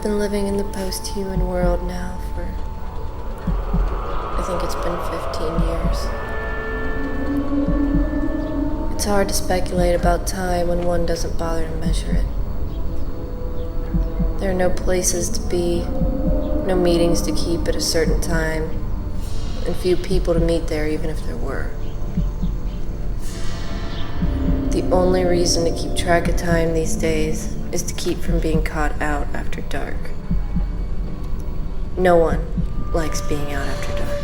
I've been living in the post-human world now for, I think it's been 15 years. It's hard to speculate about time when one doesn't bother to measure it. There are no places to be, no meetings to keep at a certain time, and few people to meet there even if there were. The only reason to keep track of time these days is to keep from being caught out after dark. No one likes being out after dark.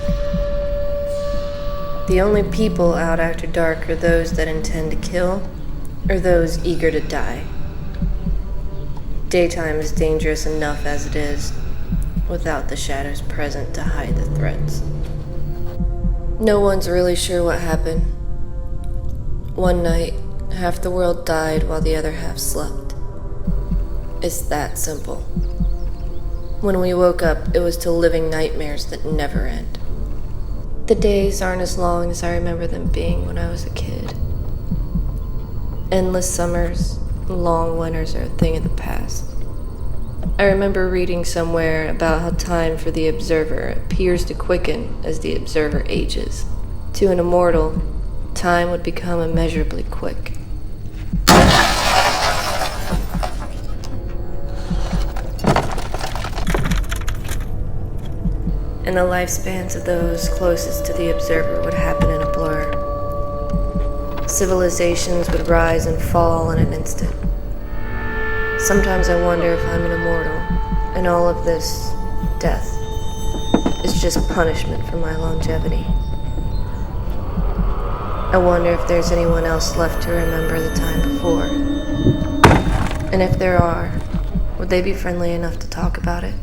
The only people out after dark are those that intend to kill or those eager to die. Daytime is dangerous enough as it is, without the shadows present to hide the threats. No one's really sure what happened. One night, half the world died while the other half slept. It's that simple. When we woke up, it was to living nightmares that never end. The days aren't as long as I remember them being when I was a kid. Endless summers, long winters are a thing of the past. I remember reading somewhere about how time for the observer appears to quicken as the observer ages. To an immortal, time would become immeasurably quick. And the lifespans of those closest to the observer would happen in a blur. Civilizations would rise and fall in an instant. Sometimes I wonder if I'm an immortal, and all of this death is just punishment for my longevity. I wonder if there's anyone else left to remember the time before. And if there are, would they be friendly enough to talk about it?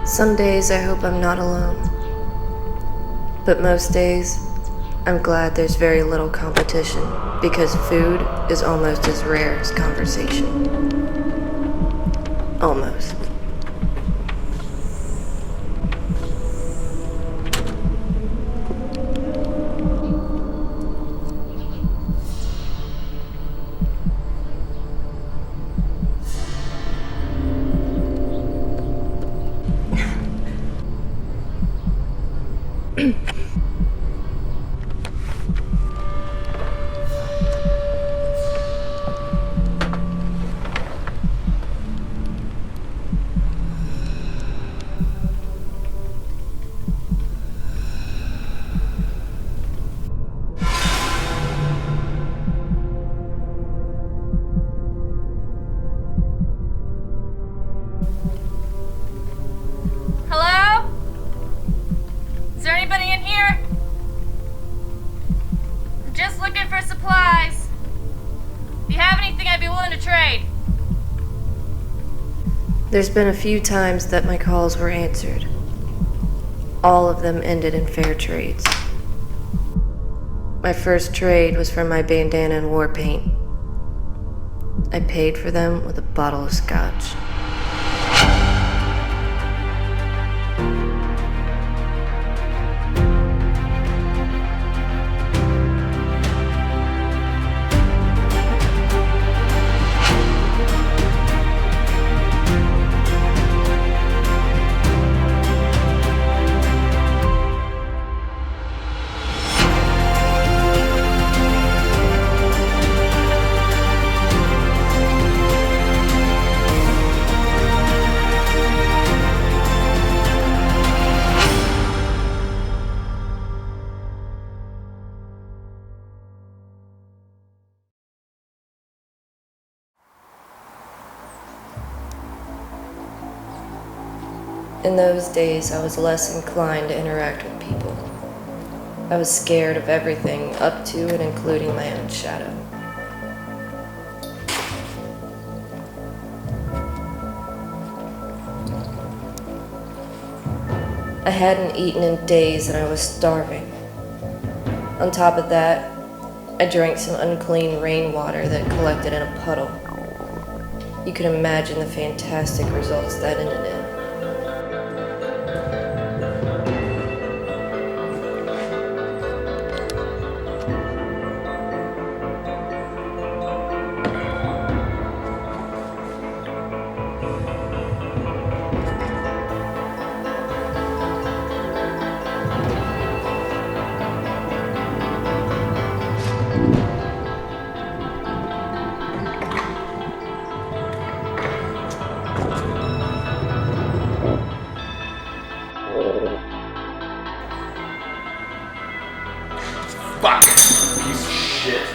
Some days I hope I'm not alone, but most days I'm glad there's very little competition because food is almost as rare as conversation. Almost. Supplies. If you have anything, I'd be willing to trade. There's been a few times that my calls were answered. All of them ended in fair trades. My first trade was for my bandana and war paint. I paid for them with a bottle of scotch. In those days, I was less inclined to interact with people. I was scared of everything, up to and including my own shadow. I hadn't eaten in days and I was starving. On top of that, I drank some unclean rainwater that collected in a puddle. You can imagine the fantastic results that ended in. Fuck! Piece of shit.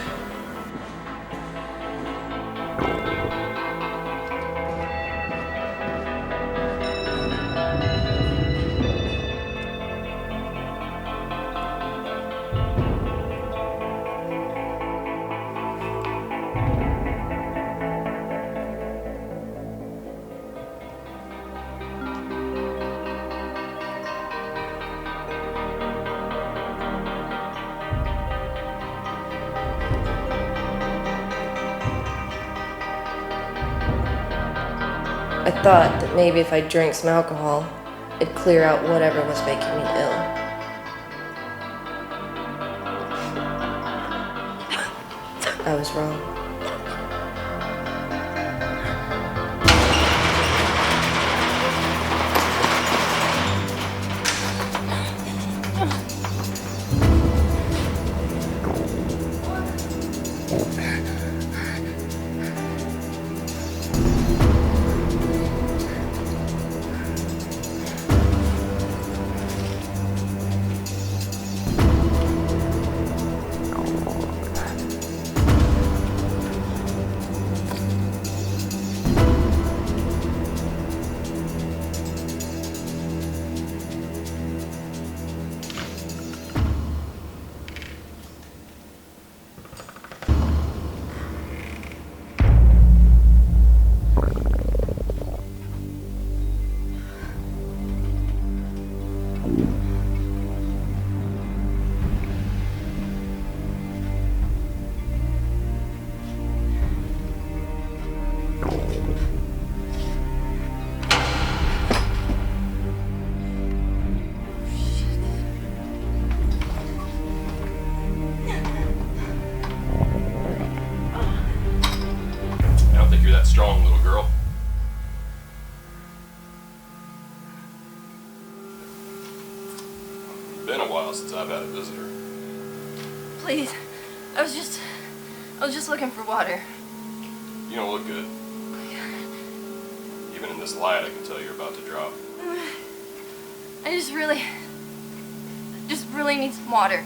I thought that maybe if I drank some alcohol, it'd clear out whatever was making me ill. I was wrong. I don't think you're that strong, little girl. It's been a while since I've had a visitor. Please. I was just looking for water. You don't look good. Even in this light, I can tell you're about to drop. I just really need some water.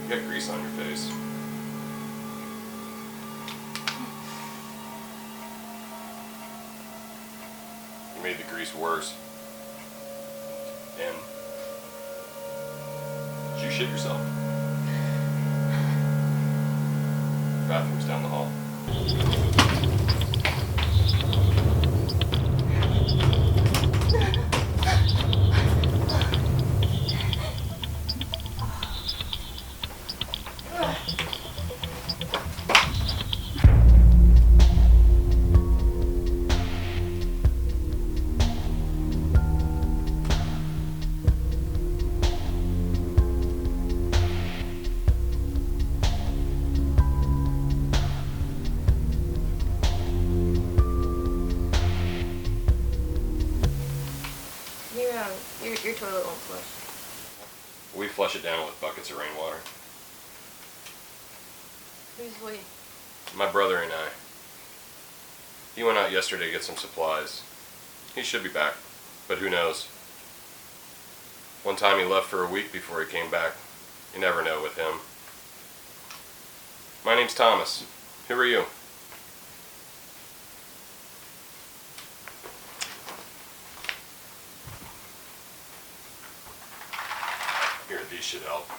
You got grease on your face. You made the grease worse. And did you shit yourself? Bathroom's down the hall. Your toilet won't flush. We flush it down with buckets of rainwater. Who's we? My brother and I. He went out yesterday to get some supplies. He should be back, but who knows? One time he left for a week before he came back. You never know with him. My name's Thomas. Who are you? Here, these should help.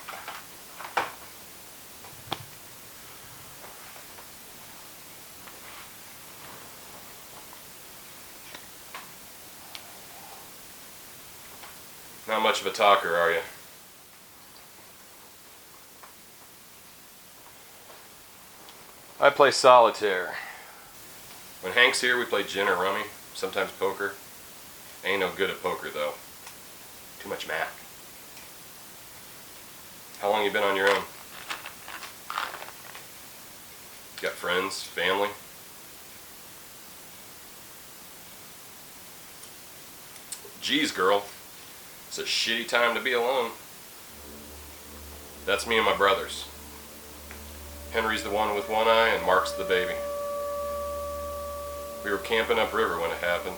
Not much of a talker, are you? I play solitaire. When Hank's here, we play gin or rummy, sometimes poker. Ain't no good at poker, though. Too much math. How long you been on your own? Got friends, family? Geez, girl. It's a shitty time to be alone. That's me and my brothers. Henry's the one with one eye and Mark's the baby. We were camping upriver when it happened.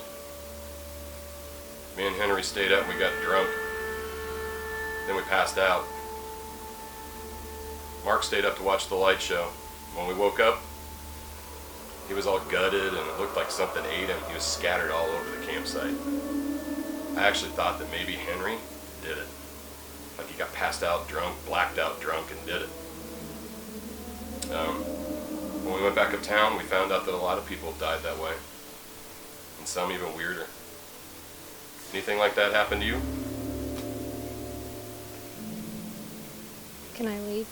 Me and Henry stayed up and we got drunk. Then we passed out. Mark stayed up to watch the light show. When we woke up, he was all gutted and it looked like something ate him. He was scattered all over the campsite. I actually thought that maybe Henry did it. Like he got passed out drunk, blacked out drunk, and did it. When we went back uptown, we found out that a lot of people died that way. And some even weirder. Anything like that happen to you? Can I leave?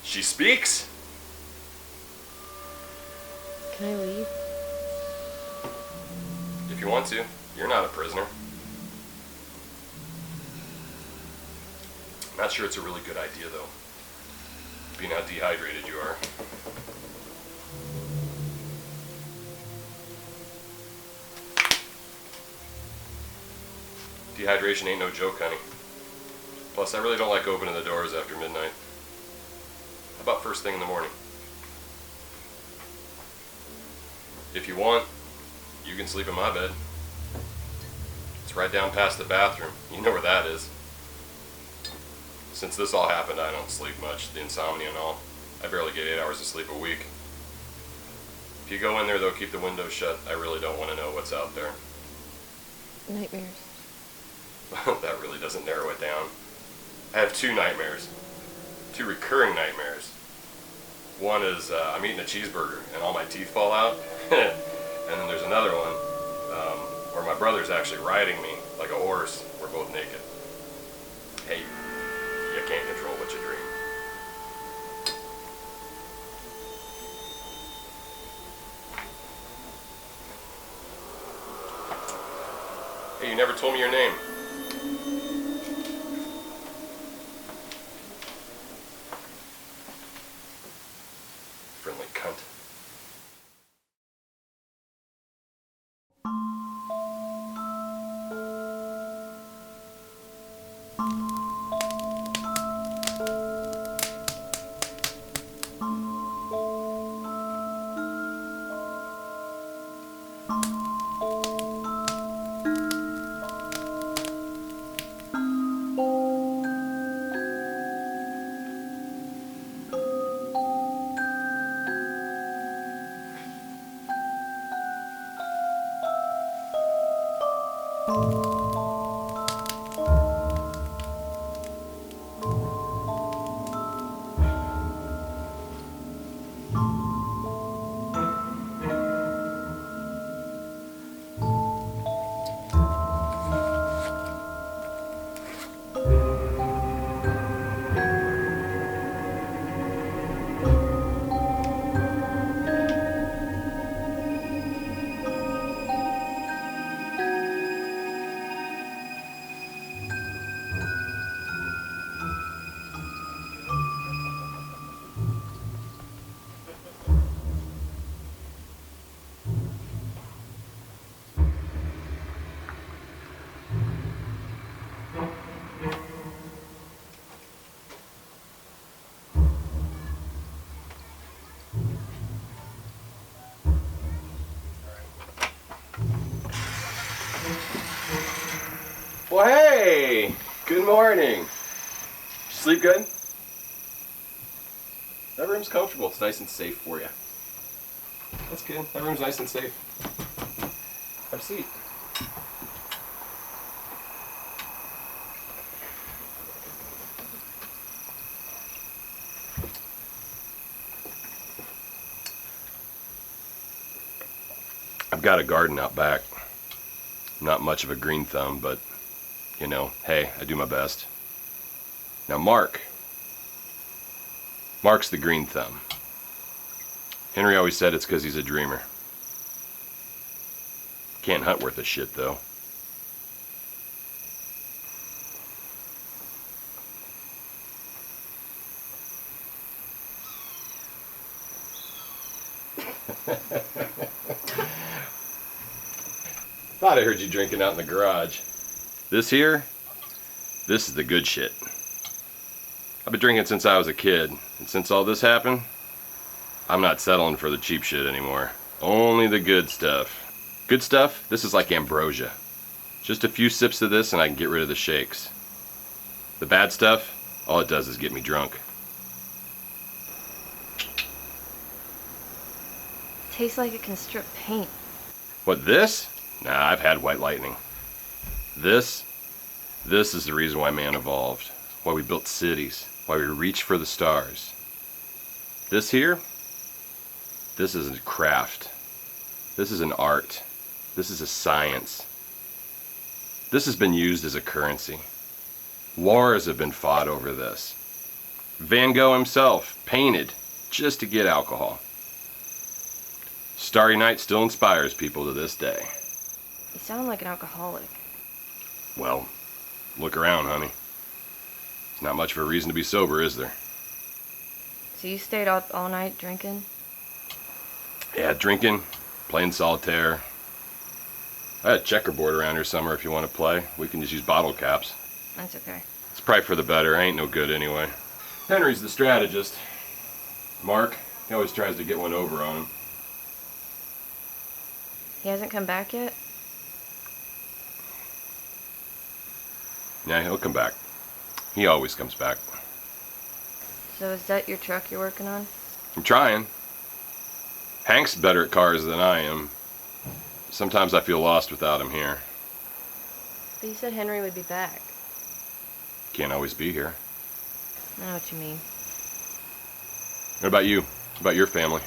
She speaks? Can I leave? If you want to. You're not a prisoner. I'm not sure it's a really good idea, though, being how dehydrated you are. Dehydration ain't no joke, honey. Plus, I really don't like opening the doors after midnight. How about first thing in the morning? If you want, you can sleep in my bed. It's right down past the bathroom. You know where that is. Since this all happened, I don't sleep much, the insomnia and all. I barely get 8 hours of sleep a week. If you go in there, though, keep the windows shut. I really don't want to know what's out there. Nightmares. Well, that really doesn't narrow it down. I have 2 nightmares. 2 recurring nightmares. One is I'm eating a cheeseburger and all my teeth fall out. And then there's another one where my brother's actually riding me like a horse. We're both naked. Hey, you can't control what you dream. Hey, you never told me your name. Friendly cunt. Well, hey! Good morning. Sleep good? That room's comfortable. It's nice and safe for you. That's good. That room's nice and safe. Have a seat. I've got a garden out back. Not much of a green thumb, but, you know, hey, I do my best. Now Mark's the green thumb. Henry always said it's because he's a dreamer. Can't hunt worth a shit, though. Thought I heard you drinking out in the garage. This is the good shit. I've been drinking since I was a kid, and since all this happened, I'm not settling for the cheap shit anymore. Only the good stuff. Good stuff, this is like ambrosia. Just a few sips of this and I can get rid of the shakes. The bad stuff, all it does is get me drunk. Tastes like it can strip paint. What, this? Nah, I've had white lightning. This is the reason why man evolved. Why we built cities. Why we reached for the stars. This here, this is a craft. This is an art. This is a science. This has been used as a currency. Wars have been fought over this. Van Gogh himself painted just to get alcohol. Starry Night still inspires people to this day. You sound like an alcoholic. Well, look around, honey. It's not much of a reason to be sober, is there? So you stayed up all night drinking? Yeah, drinking, playing solitaire. I had a checkerboard around here somewhere if you want to play. We can just use bottle caps. That's okay. It's probably for the better. I ain't no good anyway. Henry's the strategist. Mark, he always tries to get one over on him. He hasn't come back yet? Yeah, he'll come back. He always comes back. So is that your truck you're working on? I'm trying. Hank's better at cars than I am. Sometimes I feel lost without him here. But you said Henry would be back. Can't always be here. I know what you mean. What about you? What about your family?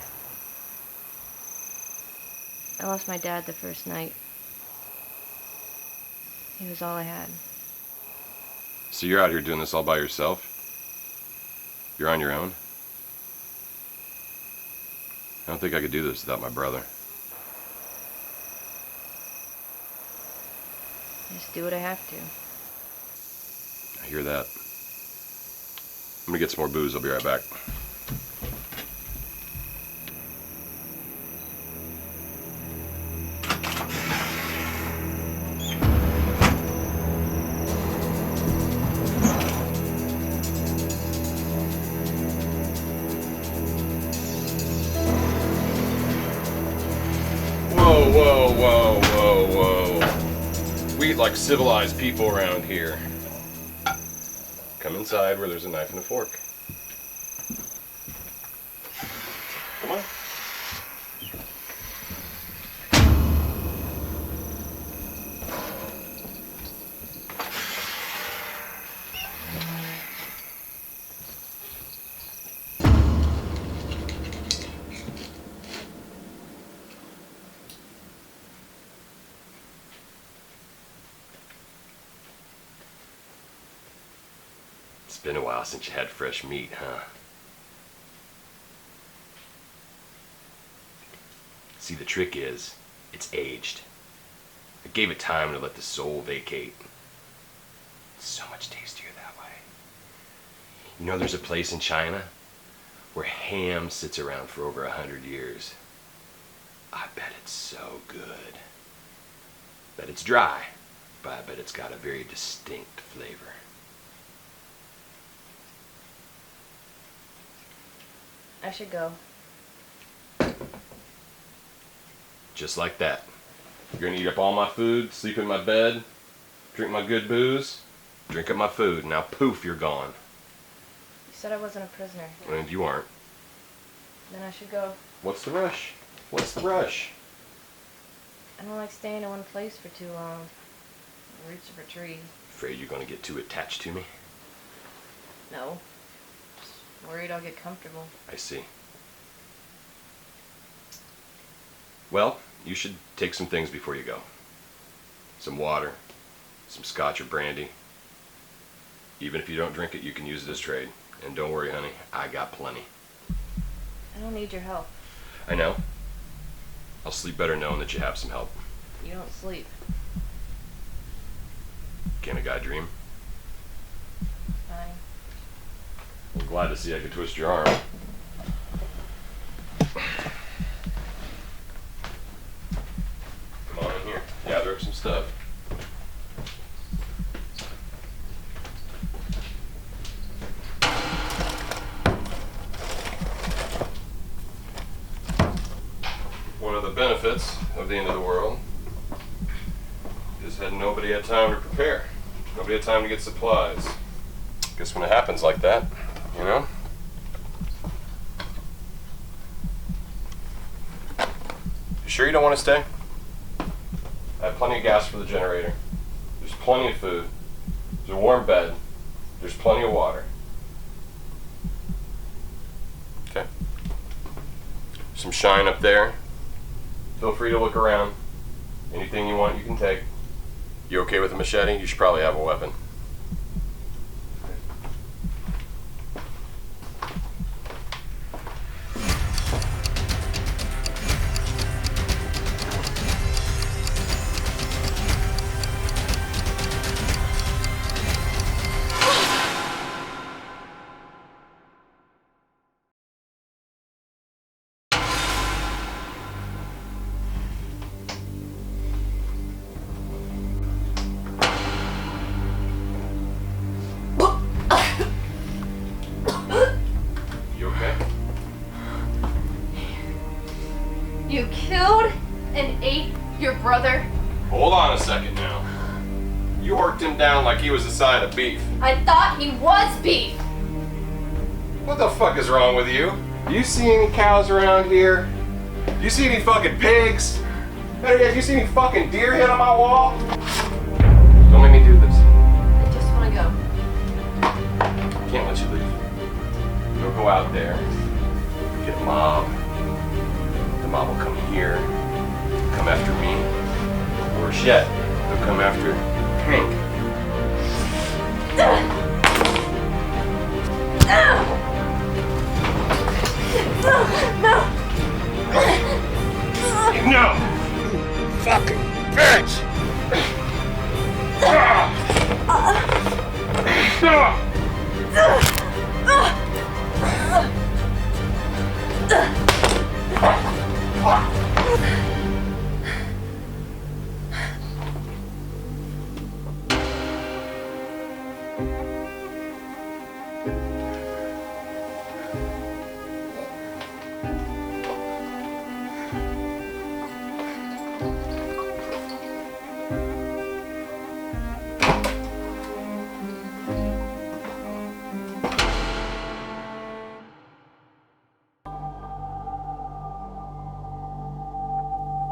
I lost my dad the first night. He was all I had. So you're out here doing this all by yourself? You're on your own? I don't think I could do this without my brother. I just do what I have to. I hear that. I'm gonna get some more booze. I'll be right back. Whoa, whoa, whoa, whoa, whoa. We eat like civilized people around here. Come inside where there's a knife and a fork. Come on. It's been a while since you had fresh meat, huh? See, the trick is, it's aged. I gave it time to let the soul vacate. It's so much tastier that way. You know, there's a place in China where ham sits around for over 100 years. I bet it's so good. Bet it's dry, but I bet it's got a very distinct flavor. I should go. Just like that. You're gonna eat up all my food, sleep in my bed, drink my good booze, drink up my food, now poof, you're gone. You said I wasn't a prisoner. And you aren't. Then I should go. What's the rush? What's the rush? I don't like staying in one place for too long. Roots for trees. Afraid you're gonna get too attached to me? No. Just worried I'll get comfortable. I see. Well, you should take some things before you go. Some water, some scotch or brandy. Even if you don't drink it, you can use it as trade. And don't worry, honey, I got plenty. I don't need your help. I know. I'll sleep better knowing that you have some help. You don't sleep. Can a guy dream? Fine. I'm glad to see I could twist your arm. Come on in here. Gather up some stuff. One of the benefits of the end of the world is that nobody had time to prepare. Nobody had time to get supplies. Guess when it happens like that, you know? You sure you don't want to stay? I have plenty of gas for the generator. There's plenty of food. There's a warm bed. There's plenty of water. Okay. Some shine up there. Feel free to look around. Anything you want, you can take. You okay with a machete? You should probably have a weapon. You okay? You killed and ate your brother? Hold on a second now. You worked him down like he was a side of beef. I thought he was beef! What the fuck is wrong with you? Do you see any cows around here? Do you see any fucking pigs? Better yet, do you see any fucking deer hit on my wall? Don't make me do this. I just want to go. I can't let you leave. You'll go out there, get a mob. The mob will come here, come after me. Worse yet, they'll come after Hank. No! Fucking bitch!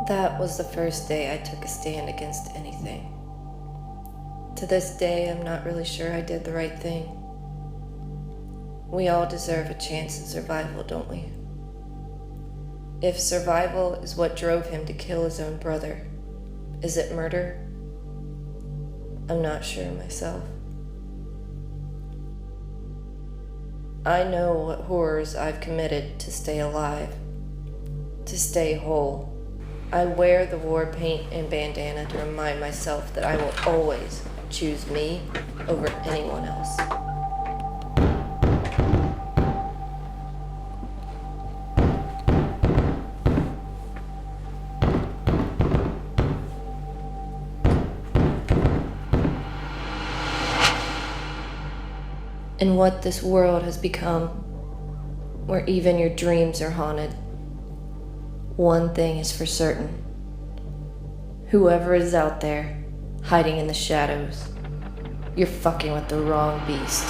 That was the first day I took a stand against anything. To this day, I'm not really sure I did the right thing. We all deserve a chance at survival, don't we? If survival is what drove him to kill his own brother, is it murder? I'm not sure myself. I know what horrors I've committed to stay alive, to stay whole. I wear the war paint and bandana to remind myself that I will always choose me over anyone else. In what this world has become, where even your dreams are haunted, one thing is for certain. Whoever is out there, hiding in the shadows. You're fucking with the wrong beast.